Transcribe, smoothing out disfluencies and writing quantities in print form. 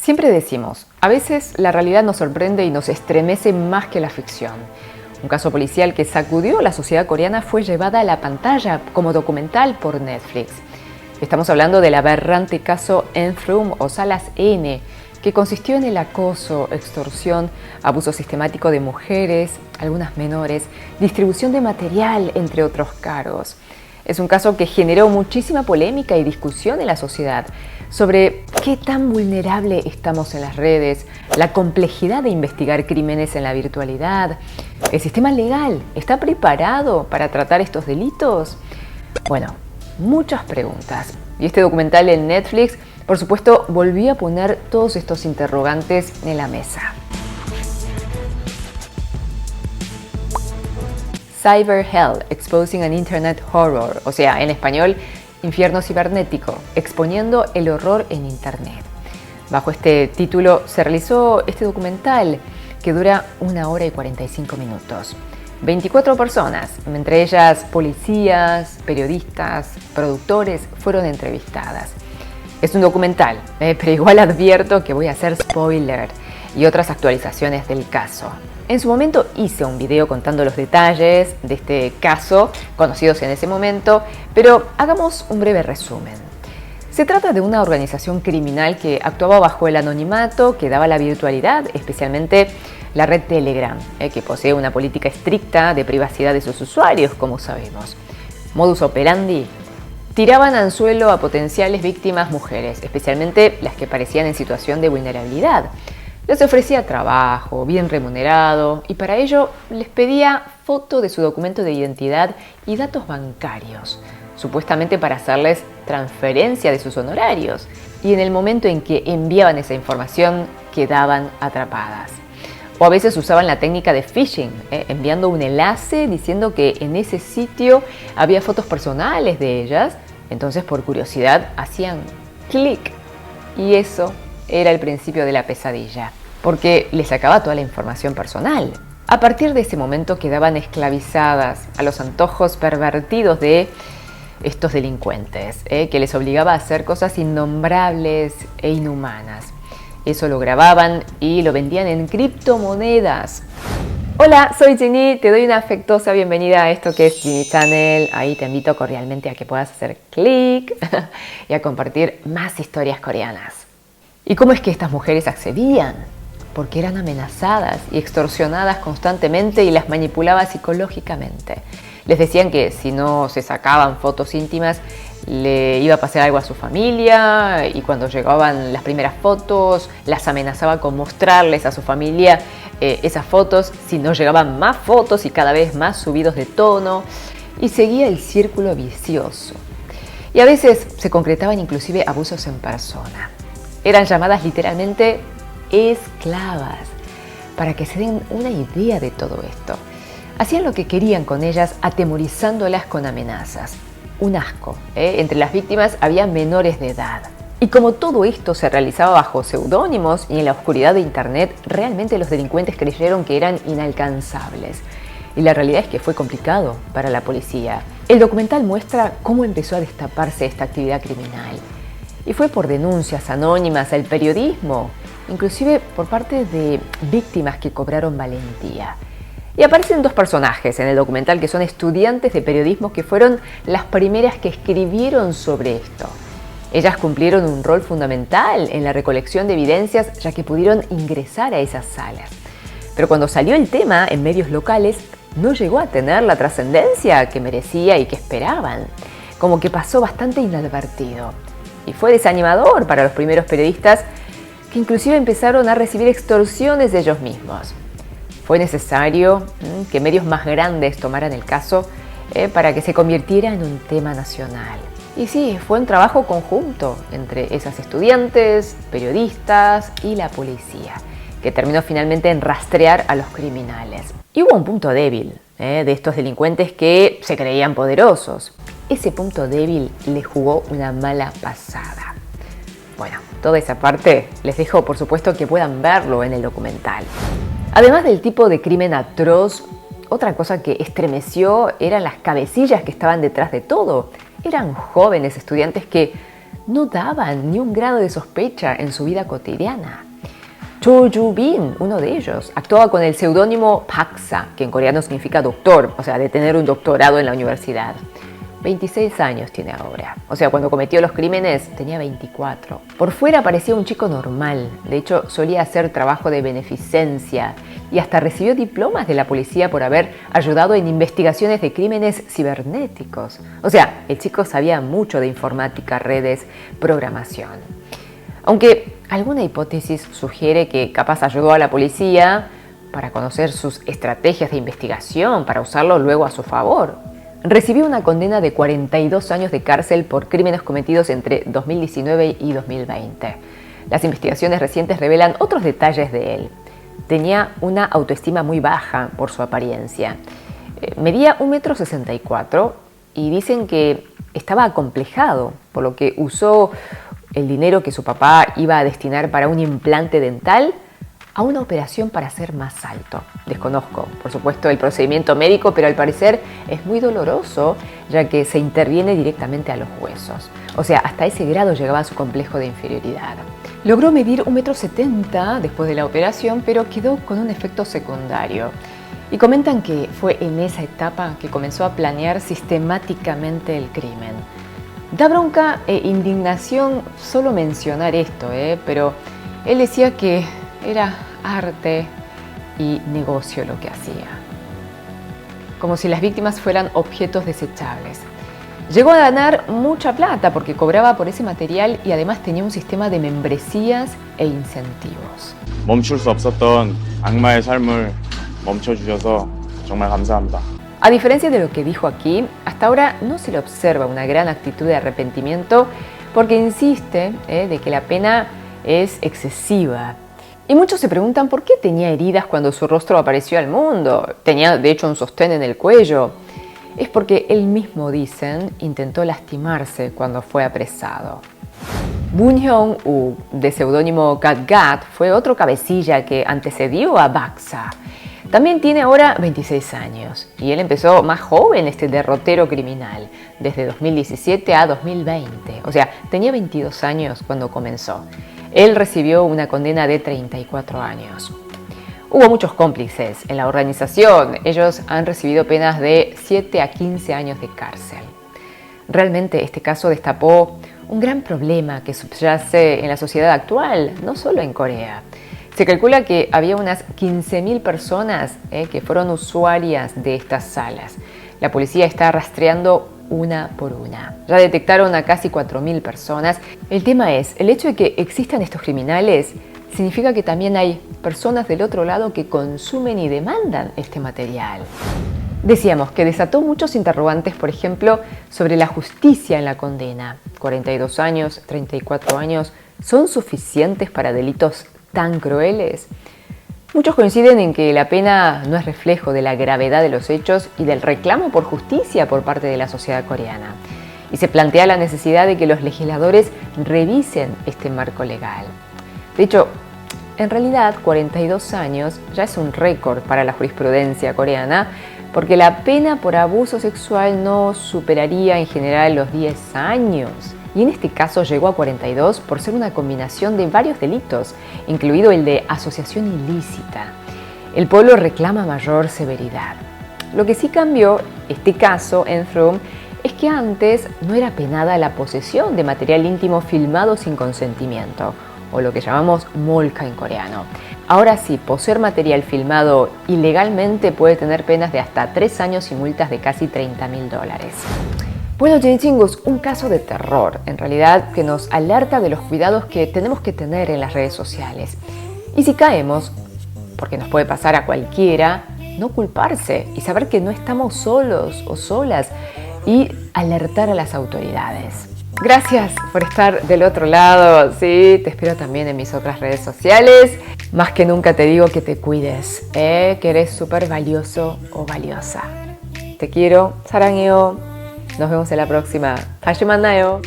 Siempre decimos, a veces la realidad nos sorprende y nos estremece más que la ficción. Un caso policial que sacudió a la sociedad coreana fue llevada a la pantalla como documental por Netflix. Estamos hablando del aberrante caso Nthrum o Salas N, que consistió en el acoso, extorsión, abuso sistemático de mujeres, algunas menores, distribución de material, entre otros cargos. Es un caso que generó muchísima polémica y discusión en la sociedad sobre qué tan vulnerable estamos en las redes, la complejidad de investigar crímenes en la virtualidad. ¿El sistema legal está preparado para tratar estos delitos? Bueno, muchas preguntas. Y este documental en Netflix, por supuesto, volvió a poner todos estos interrogantes en la mesa. Cyber Hell, Exposing an Internet Horror, o sea, en español, Infierno Cibernético, exponiendo el horror en Internet. Bajo este título se realizó este documental que dura 1 hora y 45 minutos. 24 personas, entre ellas policías, periodistas, productores, fueron entrevistadas. Es un documental, pero igual advierto que voy a hacer spoiler y otras actualizaciones del caso. En su momento hice un video contando los detalles de este caso, conocidos en ese momento, pero hagamos un breve resumen. Se trata de una organización criminal que actuaba bajo el anonimato que daba la virtualidad, especialmente la red Telegram, que posee una política estricta de privacidad de sus usuarios, como sabemos. Modus operandi: tiraban anzuelo a potenciales víctimas mujeres, especialmente las que parecían en situación de vulnerabilidad. Les ofrecía trabajo, bien remunerado, y para ello les pedía foto de su documento de identidad y datos bancarios, supuestamente para hacerles transferencia de sus honorarios. Y en el momento en que enviaban esa información, quedaban atrapadas. O a veces usaban la técnica de phishing, enviando un enlace diciendo que en ese sitio había fotos personales de ellas. Entonces, por curiosidad, hacían clic. Y eso era el principio de la pesadilla, porque les sacaba toda la información personal. A partir de ese momento quedaban esclavizadas a los antojos pervertidos de estos delincuentes, que les obligaba a hacer cosas innombrables e inhumanas. Eso lo grababan y lo vendían en criptomonedas. Hola, soy Ginny, te doy una afectuosa bienvenida a esto que es Ginny Channel. Ahí te invito cordialmente a que puedas hacer clic y a compartir más historias coreanas. ¿Y cómo es que estas mujeres accedían? Porque eran amenazadas y extorsionadas constantemente y las manipulaba psicológicamente. Les decían que si no se sacaban fotos íntimas, le iba a pasar algo a su familia, y cuando llegaban las primeras fotos, las amenazaba con mostrarles a su familia esas fotos si no llegaban más fotos y cada vez más subidos de tono, y seguía el círculo vicioso. Y a veces se concretaban inclusive abusos en persona. Eran llamadas literalmente esclavas. Para que se den una idea de todo esto, hacían lo que querían con ellas, atemorizándolas con amenazas. Un asco. Entre las víctimas había menores de edad. Y como todo esto se realizaba bajo seudónimos y en la oscuridad de Internet, realmente los delincuentes creyeron que eran inalcanzables. Y la realidad es que fue complicado para la policía. El documental muestra cómo empezó a destaparse esta actividad criminal. Y fue por denuncias anónimas al periodismo, inclusive por parte de víctimas que cobraron valentía. Y aparecen 2 personajes en el documental que son estudiantes de periodismo que fueron las primeras que escribieron sobre esto. Ellas cumplieron un rol fundamental en la recolección de evidencias, ya que pudieron ingresar a esas salas. Pero cuando salió el tema en medios locales, no llegó a tener la trascendencia que merecía y que esperaban. Como que pasó bastante inadvertido. Y fue desanimador para los primeros periodistas, que inclusive empezaron a recibir extorsiones de ellos mismos. Fue necesario que medios más grandes tomaran el caso para que se convirtiera en un tema nacional. Y sí, fue un trabajo conjunto entre esas estudiantes, periodistas y la policía, que terminó finalmente en rastrear a los criminales. Y hubo un punto débil de estos delincuentes que se creían poderosos. Ese punto débil le jugó una mala pasada. Bueno, toda esa parte les dejo, por supuesto, que puedan verlo en el documental. Además del tipo de crimen atroz, otra cosa que estremeció eran las cabecillas que estaban detrás de todo. Eran jóvenes estudiantes que no daban ni un grado de sospecha en su vida cotidiana. Cho Ju-bin, uno de ellos, actuaba con el seudónimo Paksa, que en coreano significa doctor, o sea, de tener un doctorado en la universidad. 26 años tiene ahora. O sea, cuando cometió los crímenes tenía 24. Por fuera parecía un chico normal. De hecho, solía hacer trabajo de beneficencia y hasta recibió diplomas de la policía por haber ayudado en investigaciones de crímenes cibernéticos. O sea, el chico sabía mucho de informática, redes, programación. Aunque alguna hipótesis sugiere que capaz ayudó a la policía para conocer sus estrategias de investigación, para usarlo luego a su favor. Recibió una condena de 42 años de cárcel por crímenes cometidos entre 2019 y 2020. Las investigaciones recientes revelan otros detalles de él. Tenía una autoestima muy baja por su apariencia. Medía 1,64 m y dicen que estaba acomplejado, por lo que usó el dinero que su papá iba a destinar para un implante dental a una operación para ser más alto. Desconozco, por supuesto, el procedimiento médico, pero al parecer es muy doloroso, ya que se interviene directamente a los huesos. O sea, hasta ese grado llegaba su complejo de inferioridad. Logró medir 1,70 m después de la operación, pero quedó con un efecto secundario. Y comentan que fue en esa etapa que comenzó a planear sistemáticamente el crimen. Da bronca e indignación solo mencionar esto, pero él decía que era arte y negocio lo que hacía. Como si las víctimas fueran objetos desechables. Llegó a ganar mucha plata porque cobraba por ese material y además tenía un sistema de membresías e incentivos. 멈출 수 없었던 악마의 삶을 멈춰주셔서 정말 감사합니다. A diferencia de lo que dijo aquí, hasta ahora no se le observa una gran actitud de arrepentimiento porque insiste de que la pena es excesiva. Y muchos se preguntan por qué tenía heridas cuando su rostro apareció al mundo. Tenía de hecho un sostén en el cuello. Es porque él mismo, dicen, intentó lastimarse cuando fue apresado. Boon Hyung-woo, de seudónimo Gat, fue otro cabecilla que antecedió a Baksa. También tiene ahora 26 años y él empezó más joven este derrotero criminal, desde 2017 a 2020. O sea, tenía 22 años cuando comenzó. Él recibió una condena de 34 años. Hubo muchos cómplices en la organización. Ellos han recibido penas de 7 a 15 años de cárcel. Realmente este caso destapó un gran problema que subyace en la sociedad actual, no solo en Corea. Se calcula que había unas 15.000 personas que fueron usuarias de estas salas. La policía está rastreando una por una. Ya detectaron a casi 4.000 personas. El tema es, el hecho de que existan estos criminales significa que también hay personas del otro lado que consumen y demandan este material. Decíamos que desató muchos interrogantes, por ejemplo, sobre la justicia en la condena. 42 años, 34 años, ¿son suficientes para delitos tan crueles? Muchos coinciden en que la pena no es reflejo de la gravedad de los hechos y del reclamo por justicia por parte de la sociedad coreana. Y se plantea la necesidad de que los legisladores revisen este marco legal. De hecho, en realidad 42 años ya es un récord para la jurisprudencia coreana, porque la pena por abuso sexual no superaría en general los 10 años. Y en este caso llegó a 42 por ser una combinación de varios delitos, incluido el de asociación ilícita. El pueblo reclama mayor severidad. Lo que sí cambió este caso en Froome es que antes no era penada la posesión de material íntimo filmado sin consentimiento, o lo que llamamos molca en coreano. Ahora sí, poseer material filmado ilegalmente puede tener penas de hasta 3 años y multas de casi $30.000. Bueno, chingos, un caso de terror, en realidad, que nos alerta de los cuidados que tenemos que tener en las redes sociales. Y si caemos, porque nos puede pasar a cualquiera, no culparse y saber que no estamos solos o solas y alertar a las autoridades. Gracias por estar del otro lado, sí, te espero también en mis otras redes sociales. Más que nunca te digo que te cuides, que eres súper valioso o valiosa. Te quiero, 사랑해요. Nos vemos en la próxima. 다시 만나요.